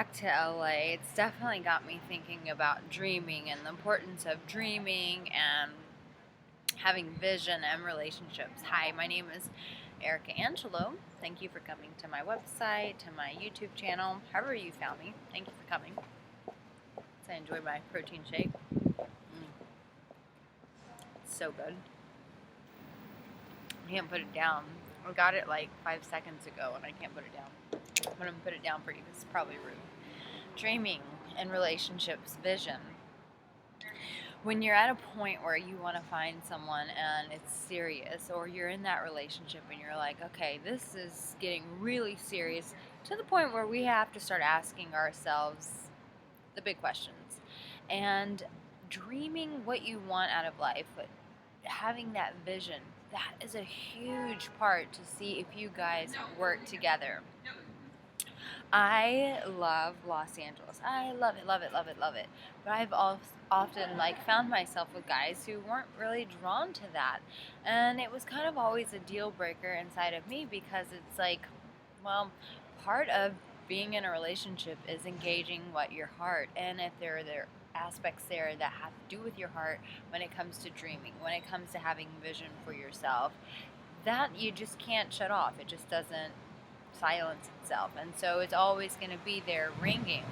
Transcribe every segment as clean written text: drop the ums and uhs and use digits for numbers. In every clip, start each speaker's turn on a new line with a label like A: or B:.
A: back to LA, it's definitely got me thinking about dreaming and the importance of dreaming and having vision and relationships. Hi, my name is Erica Angelo. Thank you for coming to my website, to my YouTube channel, however you found me. Thank you for coming. So I enjoy my protein shake. It's so good. I can't put it down. I got it like 5 seconds ago and I can't put it down. I'm going to put it down for you because it's probably rude. Dreaming and relationships, vision. When you're at a point where you want to find someone and it's serious, or you're in that relationship and you're like, okay, this is getting really serious, to the point where we have to start asking ourselves the big questions. And dreaming what you want out of life, but having that vision, that is a huge part to see if you guys work together. I love Los Angeles. I love it, love it, love it, love it. But I've often found myself with guys who weren't really drawn to that, and it was kind of always a deal breaker inside of me because it's like, well, part of being in a relationship is engaging what your heart, and if there are aspects there that have to do with your heart when it comes to dreaming, when it comes to having vision for yourself, that you just can't shut off. It just doesn't silence itself, and so it's always going to be there ringing.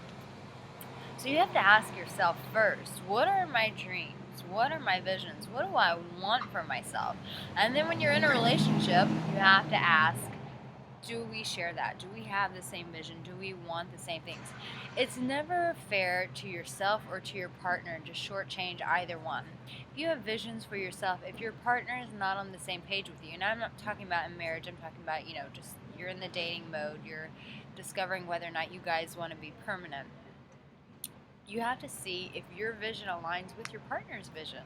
A: So you have to ask yourself first, what are my dreams? What are my visions? What do I want for myself? And then when you're in a relationship, you have to ask, do we share that? Do we have the same vision? Do we want the same things? It's never fair to yourself or to your partner to shortchange either one. If you have visions for yourself, if your partner is not on the same page with you, and I'm not talking about in marriage, I'm talking about, just you're in the dating mode, you're discovering whether or not you guys want to be permanent. You have to see if your vision aligns with your partner's vision,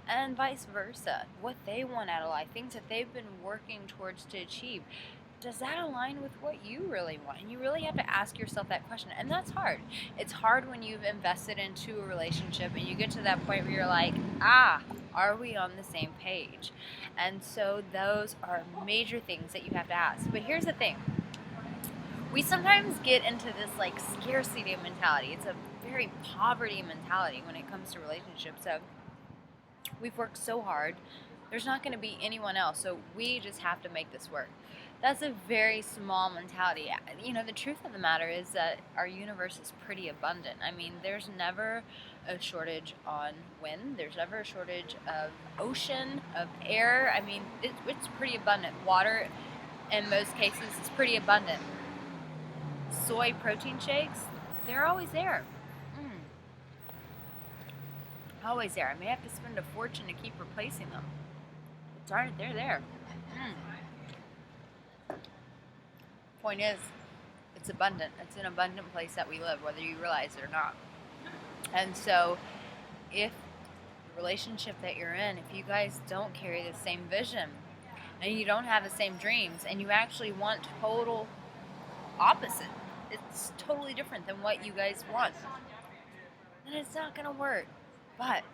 A: and vice versa. What they want out of life, things that they've been working towards to achieve, does that align with what you really want? And you really have to ask yourself that question. And that's hard. It's hard when you've invested into a relationship and you get to that point where you're like, are we on the same page? And so those are major things that you have to ask. But here's the thing. We sometimes get into this scarcity mentality. It's a very poverty mentality when it comes to relationships. So we've worked so hard. There's not going to be anyone else. So we just have to make this work. That's a very small mentality. The truth of the matter is that our universe is pretty abundant. I mean, there's never a shortage on wind. There's never a shortage of ocean, of air. I mean, it's pretty abundant. Water, in most cases, is pretty abundant. Soy protein shakes, they're always there. Always there. I may have to spend a fortune to keep replacing them. Darn it, they're there. Point is, it's abundant. It's an abundant place that we live, whether you realize it or not. And so, if the relationship that you're in, if you guys don't carry the same vision, and you don't have the same dreams, and you actually want total opposite, it's totally different than what you guys want, then it's not going to work. But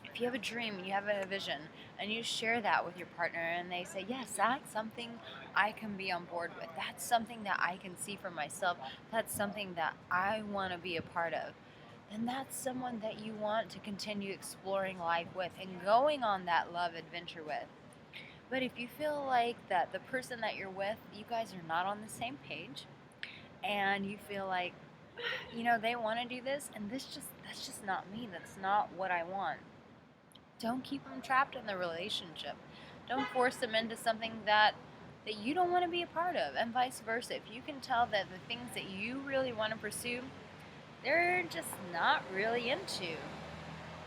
A: if you have a dream and you have a vision and you share that with your partner and they say, yes, that's something I can be on board with, that's something that I can see for myself, that's something that I want to be a part of, then that's someone that you want to continue exploring life with and going on that love adventure with. But if you feel like that the person that you're with, you guys are not on the same page, and you feel like, they want to do this, and that's just not me. That's not what I want. Don't keep them trapped in the relationship. Don't force them into something that you don't want to be a part of, and vice versa. If you can tell that the things that you really want to pursue, they're just not really into,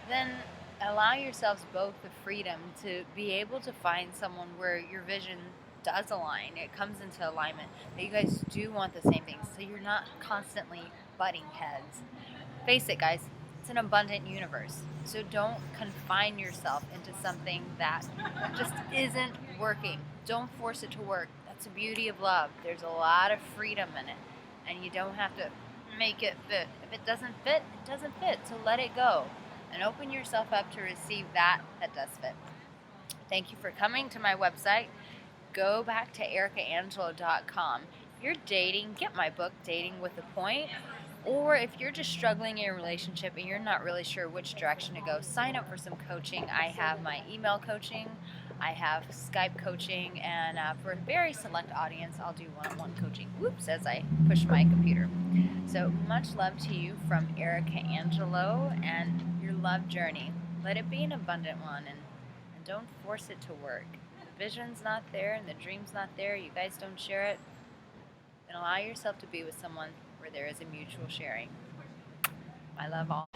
A: then allow yourselves both the freedom to be able to find someone where your vision does align. It comes into alignment, that you guys do want the same things, so you're not constantly butting heads. Face it, guys, it's an abundant universe. So don't confine yourself into something that just isn't working. Don't force it to work. That's the beauty of love. There's a lot of freedom in it, and you don't have to make it fit. If it doesn't fit, it doesn't fit. So let it go and open yourself up to receive that does fit. Thank you for coming to my website. Go back to ericaangelo.com. you're dating, get my book, Dating with a Point. Or if you're just struggling in a relationship and you're not really sure which direction to go, sign up for some coaching. I have my email coaching, I have Skype coaching, and for a very select audience, I'll do one-on-one coaching. Whoops, as I push my computer. So much love to you from Erica Angelo and your love journey. Let it be an abundant one, and don't force it to work. If the vision's not there and the dream's not there, you guys don't share it, then allow yourself to be with someone where there is a mutual sharing. I love all.